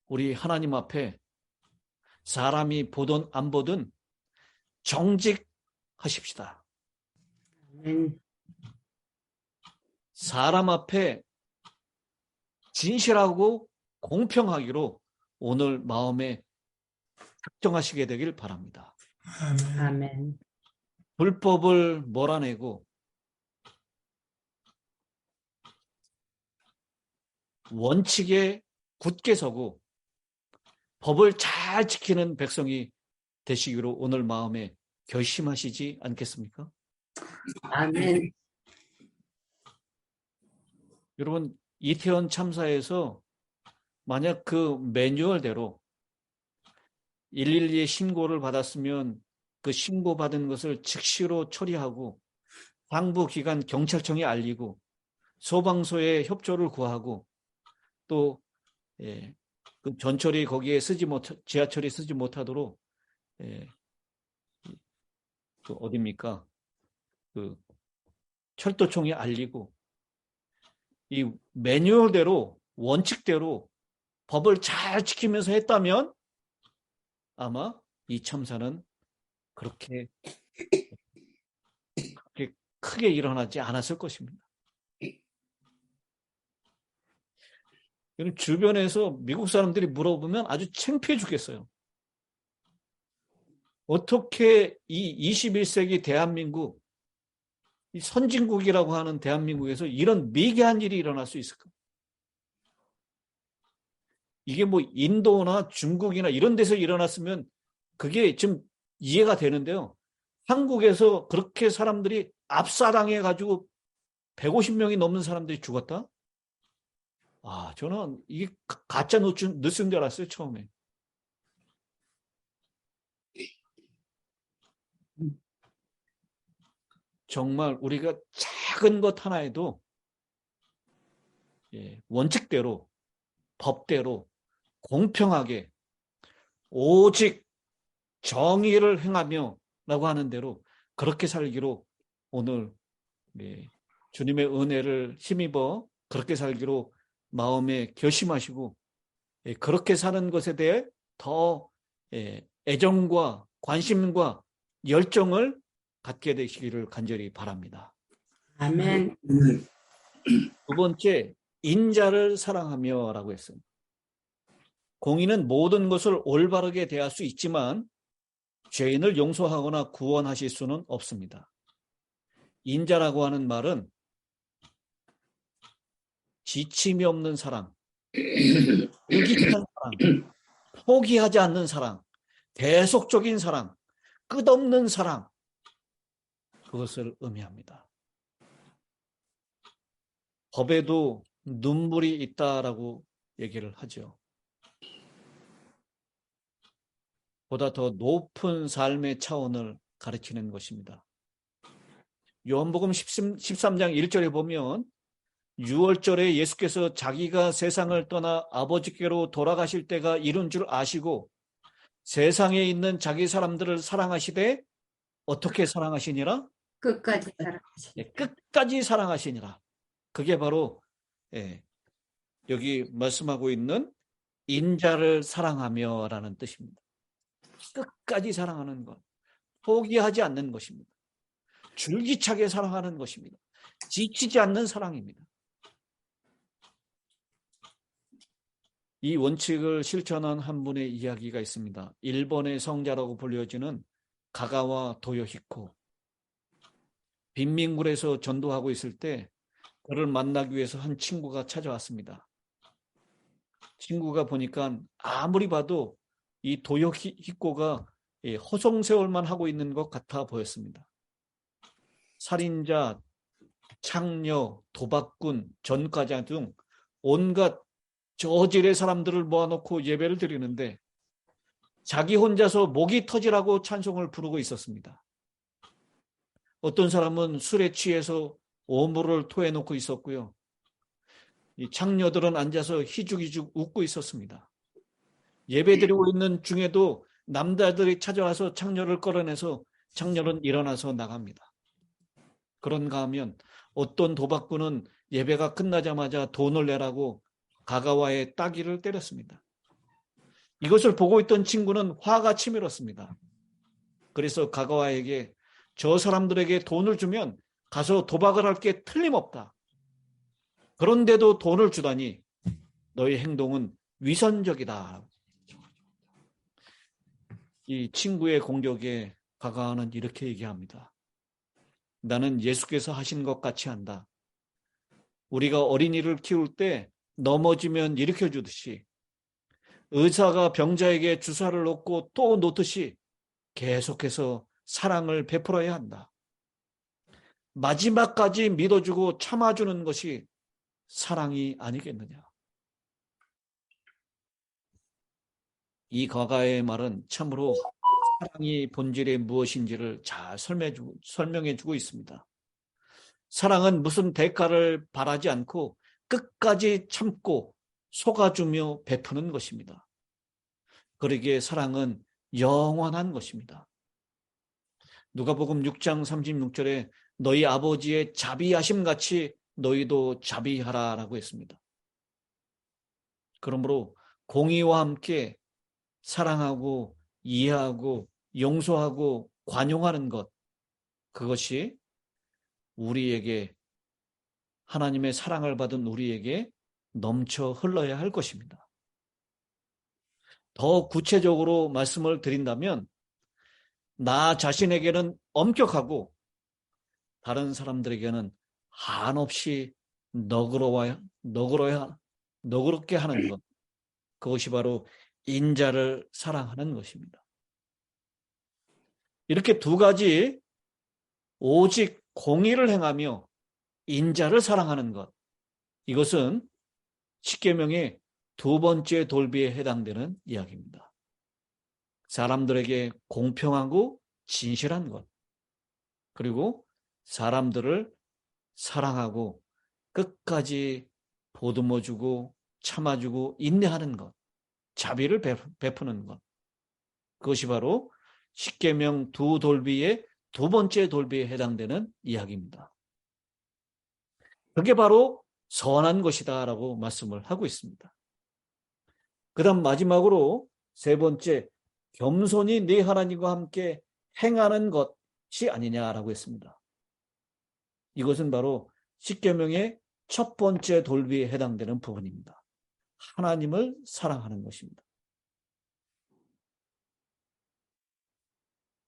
우리 하나님 앞에 사람이 보든 안 보든 정직하십시다. 사람 앞에 진실하고 공평하기로 오늘 마음에 작정하시게 되길 바랍니다. 아멘. 불법을 몰아내고 원칙에 굳게 서고 법을 잘 지키는 백성이 되시기로 오늘 마음에 결심하시지 않겠습니까? 아멘. 여러분, 이태원 참사에서 만약 그 매뉴얼대로 112에 신고를 받았으면 그 신고받은 것을 즉시로 처리하고 상부기관 경찰청에 알리고 소방서에 협조를 구하고 또 그 전철이 거기에 지하철이 쓰지 못하도록 그 어디입니까? 그 철도청에 알리고 이 매뉴얼대로 원칙대로 법을 잘 지키면서 했다면 아마 이 참사는 그렇게 크게 일어나지 않았을 것입니다. 주변에서 미국 사람들이 물어보면 아주 창피해 죽겠어요. 어떻게 이 21세기 대한민국, 이 선진국이라고 하는 대한민국에서 이런 미개한 일이 일어날 수 있을까? 이게 뭐 인도나 중국이나 이런 데서 일어났으면 그게 좀 이해가 되는데요. 한국에서 그렇게 사람들이 압사당해가지고 150명이 넘는 사람들이 죽었다? 저는 이게 가짜 뉴스인 줄 알았어요, 처음에. 정말 우리가 작은 것 하나에도 원칙대로, 법대로, 공평하게, 오직 정의를 행하며 라고 하는 대로 그렇게 살기로 오늘 주님의 은혜를 힘입어 그렇게 살기로 마음에 결심하시고 그렇게 사는 것에 대해 더 애정과 관심과 열정을 갖게 되시기를 간절히 바랍니다. 아멘. 아멘. 두 번째, 인자를 사랑하며라고 했어요. 공의는 모든 것을 올바르게 대할 수 있지만 죄인을 용서하거나 구원하실 수는 없습니다. 인자라고 하는 말은 지침이 없는 사랑, 불기찬 사랑, 포기하지 않는 사랑, 계속적인 사랑, 끝없는 사랑, 그것을 의미합니다. 법에도 눈물이 있다라고 얘기를 하죠. 보다 더 높은 삶의 차원을 가르치는 것입니다. 요한복음 13장 1절에 보면 6월절에 예수께서 자기가 세상을 떠나 아버지께로 돌아가실 때가 이른 줄 아시고 세상에 있는 자기 사람들을 사랑하시되 어떻게 사랑하시니라? 끝까지 살아가시. 끝까지 사랑하시니라. 그게 바로 여기 말씀하고 있는 인자를 사랑하며라는 뜻입니다. 끝까지 사랑하는 것, 포기하지 않는 것입니다. 줄기차게 사랑하는 것입니다. 지치지 않는 사랑입니다. 이 원칙을 실천한 한 분의 이야기가 있습니다. 일본의 성자라고 불려지는 가가와 도요히코. 빈민굴에서 전도하고 있을 때 그를 만나기 위해서 한 친구가 찾아왔습니다. 친구가 보니까 아무리 봐도 이 도요히코가 허송세월만 하고 있는 것 같아 보였습니다. 살인자, 창녀, 도박꾼, 전과자 등 온갖 저질의 사람들을 모아놓고 예배를 드리는데 자기 혼자서 목이 터지라고 찬송을 부르고 있었습니다. 어떤 사람은 술에 취해서 오물을 토해놓고 있었고요. 이 창녀들은 앉아서 희죽희죽 웃고 있었습니다. 예배드리고 있는 중에도 남자들이 찾아와서 창녀를 끌어내서 창녀는 일어나서 나갑니다. 그런가 하면 어떤 도박꾼은 예배가 끝나자마자 돈을 내라고 가가와의 따귀를 때렸습니다. 이것을 보고 있던 친구는 화가 치밀었습니다. 그래서 가가와에게 저 사람들에게 돈을 주면 가서 도박을 할 게 틀림없다. 그런데도 돈을 주다니 너의 행동은 위선적이다. 이 친구의 공격에 가가와는 이렇게 얘기합니다. 나는 예수께서 하신 것 같이 한다. 우리가 어린이를 키울 때 넘어지면 일으켜주듯이 의사가 병자에게 주사를 놓고 또 놓듯이 계속해서 사랑을 베풀어야 한다. 마지막까지 믿어주고 참아주는 것이 사랑이 아니겠느냐. 이 가가의 말은 참으로 사랑이 본질이 무엇인지를 잘 설명해주고 있습니다. 사랑은 무슨 대가를 바라지 않고 끝까지 참고 속아주며 베푸는 것입니다. 그러기에 사랑은 영원한 것입니다. 누가복음 6장 36절에 너희 아버지의 자비하심 같이 너희도 자비하라라고 했습니다. 그러므로 공의와 함께 사랑하고 이해하고 용서하고 관용하는 것, 그것이 우리에게 하나님의 사랑을 받은 우리에게 넘쳐 흘러야 할 것입니다. 더 구체적으로 말씀을 드린다면 나 자신에게는 엄격하고 다른 사람들에게는 한없이 너그럽게 하는 것, 그것이 바로 인자를 사랑하는 것입니다. 이렇게 두 가지, 오직 공의를 행하며 인자를 사랑하는 것, 이것은 십계명의 두 번째 돌비에 해당되는 이야기입니다. 사람들에게 공평하고 진실한 것, 그리고 사람들을 사랑하고 끝까지 보듬어주고 참아주고 인내하는 것, 자비를 베푸는 것, 그것이 바로 십계명 두 돌비의 두 번째 돌비에 해당되는 이야기입니다. 그게 바로 선한 것이다 라고 말씀을 하고 있습니다. 그 다음 마지막으로 세 번째, 겸손히 네 하나님과 함께 행하는 것이 아니냐라고 했습니다. 이것은 바로 십계명의 첫 번째 돌비에 해당되는 부분입니다. 하나님을 사랑하는 것입니다.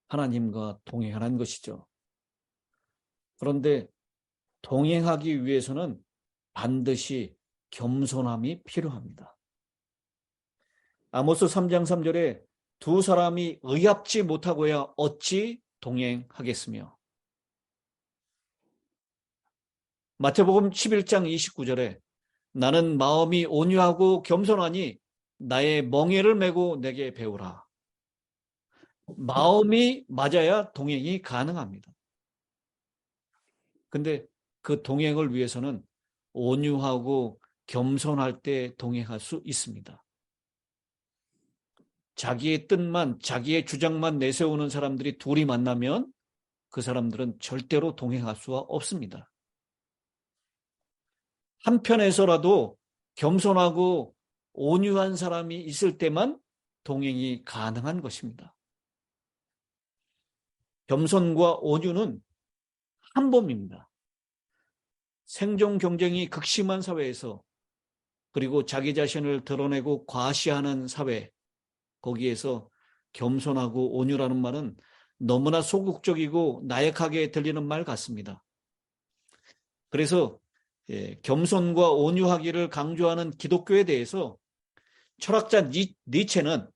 하나님과 동행하는 것이죠. 그런데 동행하기 위해서는 반드시 겸손함이 필요합니다. 아모스 3장 3절에 두 사람이 의합지 못하고야 어찌 동행하겠으며, 마태복음 11장 29절에 나는 마음이 온유하고 겸손하니 나의 멍에를 메고 내게 배우라. 마음이 맞아야 동행이 가능합니다. 근데 그 동행을 위해서는 온유하고 겸손할 때 동행할 수 있습니다. 자기의 뜻만, 자기의 주장만 내세우는 사람들이 둘이 만나면 그 사람들은 절대로 동행할 수가 없습니다. 한편에서라도 겸손하고 온유한 사람이 있을 때만 동행이 가능한 것입니다. 겸손과 온유는 한 몸입니다. 생존 경쟁이 극심한 사회에서, 그리고 자기 자신을 드러내고 과시하는 사회, 거기에서 겸손하고 온유라는 말은 너무나 소극적이고 나약하게 들리는 말 같습니다. 그래서 겸손과 온유하기를 강조하는 기독교에 대해서 철학자 니체는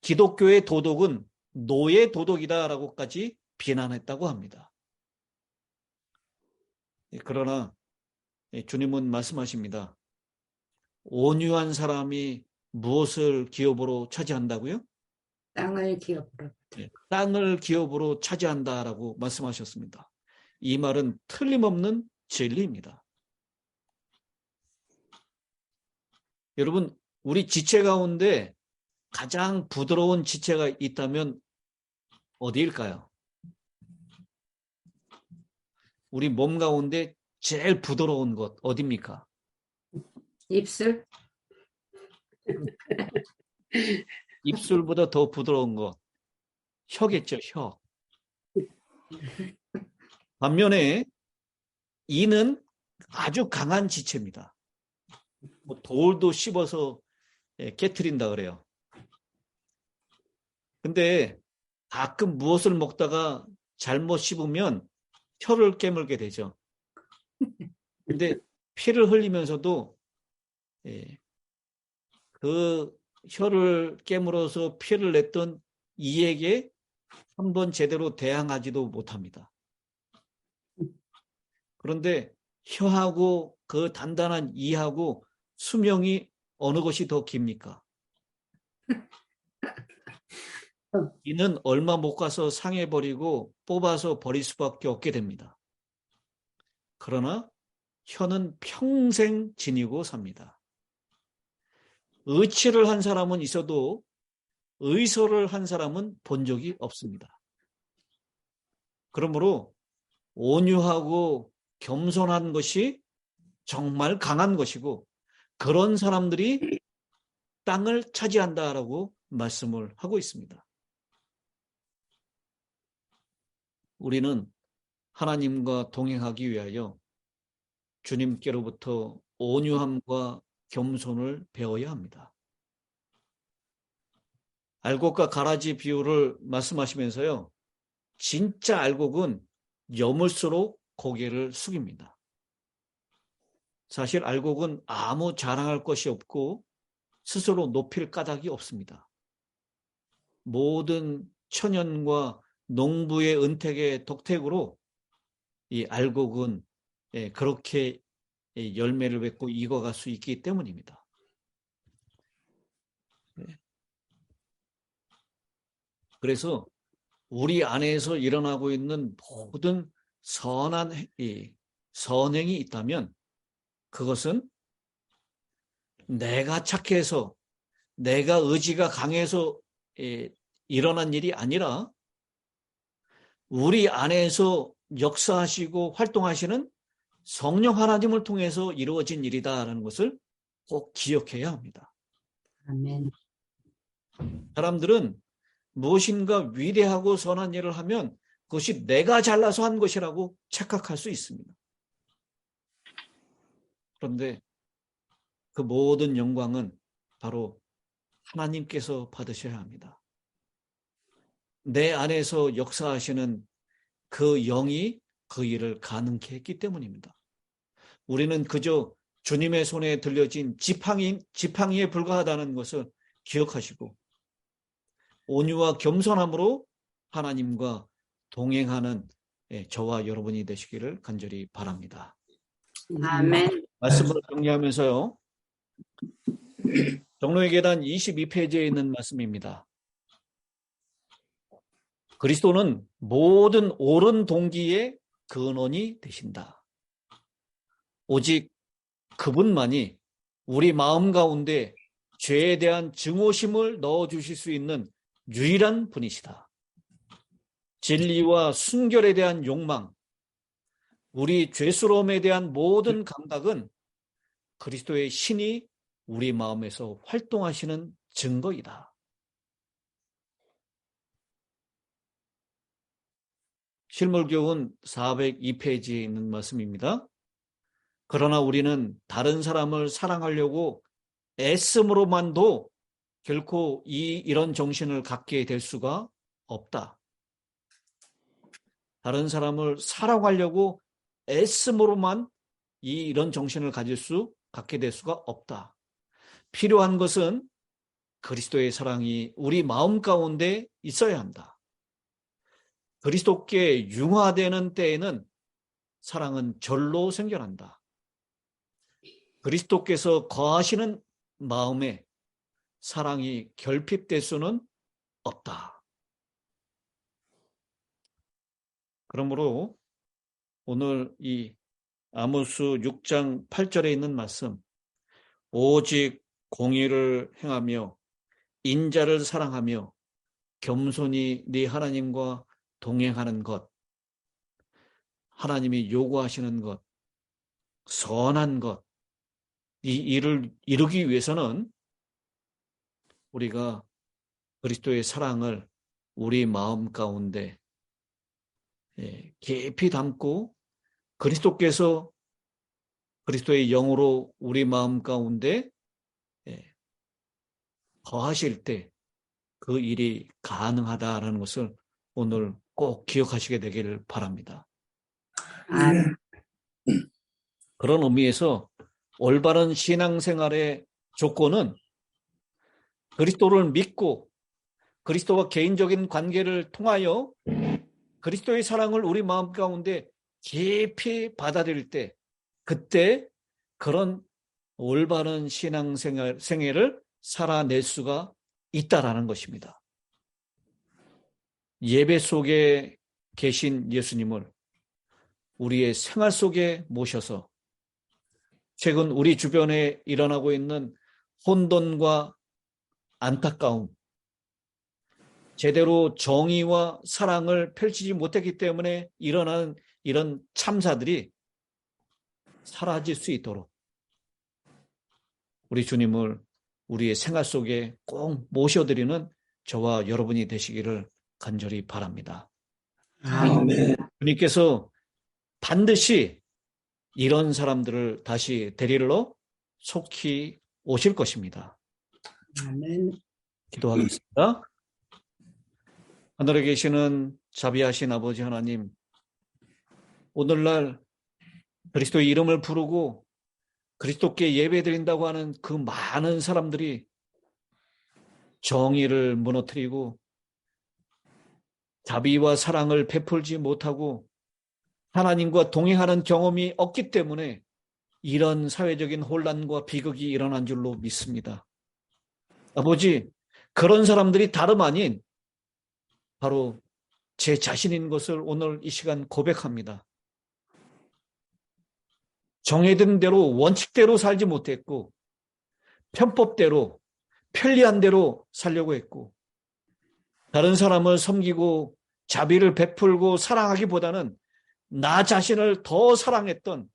기독교의 도덕은 노예 도덕이다라고까지 비난했다고 합니다. 그러나 주님은 말씀하십니다. 온유한 사람이 무엇을 기업으로 차지한다고요? 땅을 기업으로. 땅을 기업으로 차지한다라고 말씀하셨습니다. 이 말은 틀림없는 진리입니다. 여러분, 우리 지체 가운데 가장 부드러운 지체가 있다면 어디일까요? 우리 몸 가운데 제일 부드러운 것 어디입니까? 입술? 입술보다 더 부드러운 것 혀겠죠, 혀. 반면에 이는 아주 강한 지체입니다. 돌도 씹어서 깨트린다 그래요. 근데 가끔 무엇을 먹다가 잘못 씹으면 혀를 깨물게 되죠. 근데 피를 흘리면서도 그 혀를 깨물어서 피를 냈던 이에게 한번 제대로 대항하지도 못합니다. 그런데 혀하고 그 단단한 이하고 수명이 어느 것이 더 깁니까? 이는 얼마 못 가서 상해버리고 뽑아서 버릴 수밖에 없게 됩니다. 그러나 혀는 평생 지니고 삽니다. 의치를 한 사람은 있어도 의소를 한 사람은 본 적이 없습니다. 그러므로 온유하고 겸손한 것이 정말 강한 것이고, 그런 사람들이 땅을 차지한다라고 말씀을 하고 있습니다. 우리는 하나님과 동행하기 위하여 주님께로부터 온유함과 겸손을 배워야 합니다. 알곡과 가라지 비유를 말씀하시면서요, 진짜 알곡은 여물수록 고개를 숙입니다. 사실 알곡은 아무 자랑할 것이 없고 스스로 높일 까닭이 없습니다. 모든 천연과 농부의 은택의 덕택으로 이 알곡은 그렇게 열매를 맺고 익어갈 수 있기 때문입니다. 그래서 우리 안에서 일어나고 있는 모든 선행이 있다면 그것은 내가 착해서, 내가 의지가 강해서 일어난 일이 아니라 우리 안에서 역사하시고 활동하시는 성령 하나님을 통해서 이루어진 일이다라는 것을 꼭 기억해야 합니다. 아멘. 사람들은 무엇인가 위대하고 선한 일을 하면 그것이 내가 잘나서 한 것이라고 착각할 수 있습니다. 그런데 그 모든 영광은 바로 하나님께서 받으셔야 합니다. 내 안에서 역사하시는 그 영이 그 일을 가능케 했기 때문입니다. 우리는 그저 주님의 손에 들려진 지팡이에 불과하다는 것을 기억하시고 온유와 겸손함으로 하나님과 동행하는 저와 여러분이 되시기를 간절히 바랍니다. 아멘. 말씀을 정리하면서요. 종로의 계단 22페이지에 있는 말씀입니다. 그리스도는 모든 옳은 동기의 근원이 되신다. 오직 그분만이 우리 마음 가운데 죄에 대한 증오심을 넣어주실 수 있는 유일한 분이시다. 진리와 순결에 대한 욕망, 우리 죄스러움에 대한 모든 감각은 그리스도의 신이 우리 마음에서 활동하시는 증거이다. 실물교훈 402페이지에 있는 말씀입니다. 그러나 우리는 다른 사람을 사랑하려고 애씀으로만도 결코 이런 정신을 갖게 될 수가 없다. 다른 사람을 사랑하려고 애씀으로만 이런 정신을 갖게 될 수가 없다. 필요한 것은 그리스도의 사랑이 우리 마음 가운데 있어야 한다. 그리스도께 융화되는 때에는 사랑은 절로 생겨난다. 그리스도께서 거하시는 마음에 사랑이 결핍될 수는 없다. 그러므로 오늘 이 아모스 6장 8절에 있는 말씀, 오직 공의를 행하며 인자를 사랑하며 겸손히 네 하나님과 동행하는 것, 하나님이 요구하시는 것, 선한 것, 이 일을 이루기 위해서는 우리가 그리스도의 사랑을 우리 마음 가운데 깊이 담고 그리스도께서 그리스도의 영으로 우리 마음 가운데 거하실 때 그 일이 가능하다라는 것을 오늘 꼭 기억하시게 되기를 바랍니다. 아멘. 그런 의미에서 올바른 신앙생활의 조건은 그리스도를 믿고 그리스도와 개인적인 관계를 통하여 그리스도의 사랑을 우리 마음 가운데 깊이 받아들일 때, 그때 그런 올바른 신앙생활을 살아낼 수가 있다라는 것입니다. 예배 속에 계신 예수님을 우리의 생활 속에 모셔서 최근 우리 주변에 일어나고 있는 혼돈과 안타까움, 제대로 정의와 사랑을 펼치지 못했기 때문에 일어나는 이런 참사들이 사라질 수 있도록 우리 주님을 우리의 생활 속에 꼭 모셔드리는 저와 여러분이 되시기를 간절히 바랍니다. 아멘. 주님께서 반드시 이런 사람들을 다시 데리러 속히 오실 것입니다. 아멘. 기도하겠습니다. 하늘에 계시는 자비하신 아버지 하나님, 오늘날 그리스도의 이름을 부르고 그리스도께 예배드린다고 하는 그 많은 사람들이 정의를 무너뜨리고 자비와 사랑을 베풀지 못하고 하나님과 동행하는 경험이 없기 때문에 이런 사회적인 혼란과 비극이 일어난 줄로 믿습니다. 아버지, 그런 사람들이 다름 아닌 바로 제 자신인 것을 오늘 이 시간 고백합니다. 정해진 대로 원칙대로 살지 못했고 편법대로 편리한 대로 살려고 했고 다른 사람을 섬기고 자비를 베풀고 사랑하기보다는 나 자신을 더 사랑했던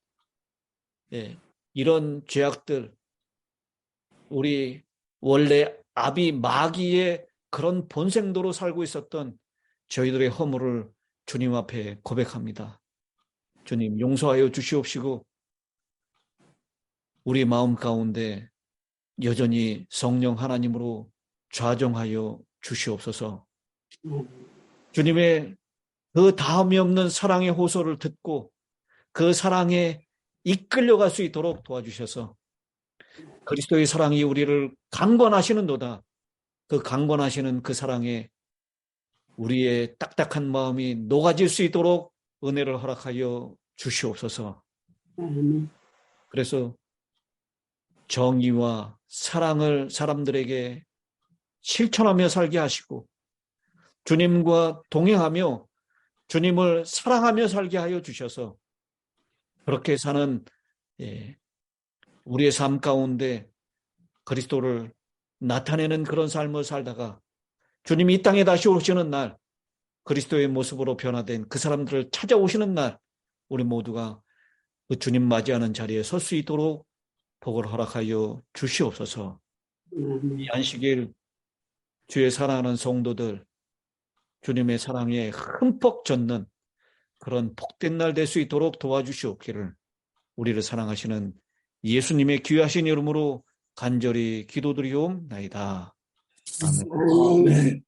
이런 죄악들, 우리 원래 아비 마귀의 그런 본생도로 살고 있었던 저희들의 허물을 주님 앞에 고백합니다. 주님 용서하여 주시옵시고 우리 마음 가운데 여전히 성령 하나님으로 좌정하여 주시옵소서. 주님의 그 다음이 없는 사랑의 호소를 듣고 그 사랑에 이끌려갈 수 있도록 도와주셔서 그리스도의 사랑이 우리를 강권하시는도다. 그 강권하시는 그 사랑에 우리의 딱딱한 마음이 녹아질 수 있도록 은혜를 허락하여 주시옵소서. 그래서 정의와 사랑을 사람들에게 실천하며 살게 하시고 주님과 동행하며 주님을 사랑하며 살게 하여 주셔서 그렇게 사는 우리의 삶 가운데 그리스도를 나타내는 그런 삶을 살다가 주님이 이 땅에 다시 오시는 날 그리스도의 모습으로 변화된 그 사람들을 찾아오시는 날 우리 모두가 그 주님 맞이하는 자리에 설 수 있도록 복을 허락하여 주시옵소서. 이 안식일 주의 사랑하는 성도들 주님의 사랑에 흠뻑 젖는 그런 복된 날 될 수 있도록 도와주시옵기를 우리를 사랑하시는 예수님의 귀하신 이름으로 간절히 기도드리옵나이다. 아멘. 아멘.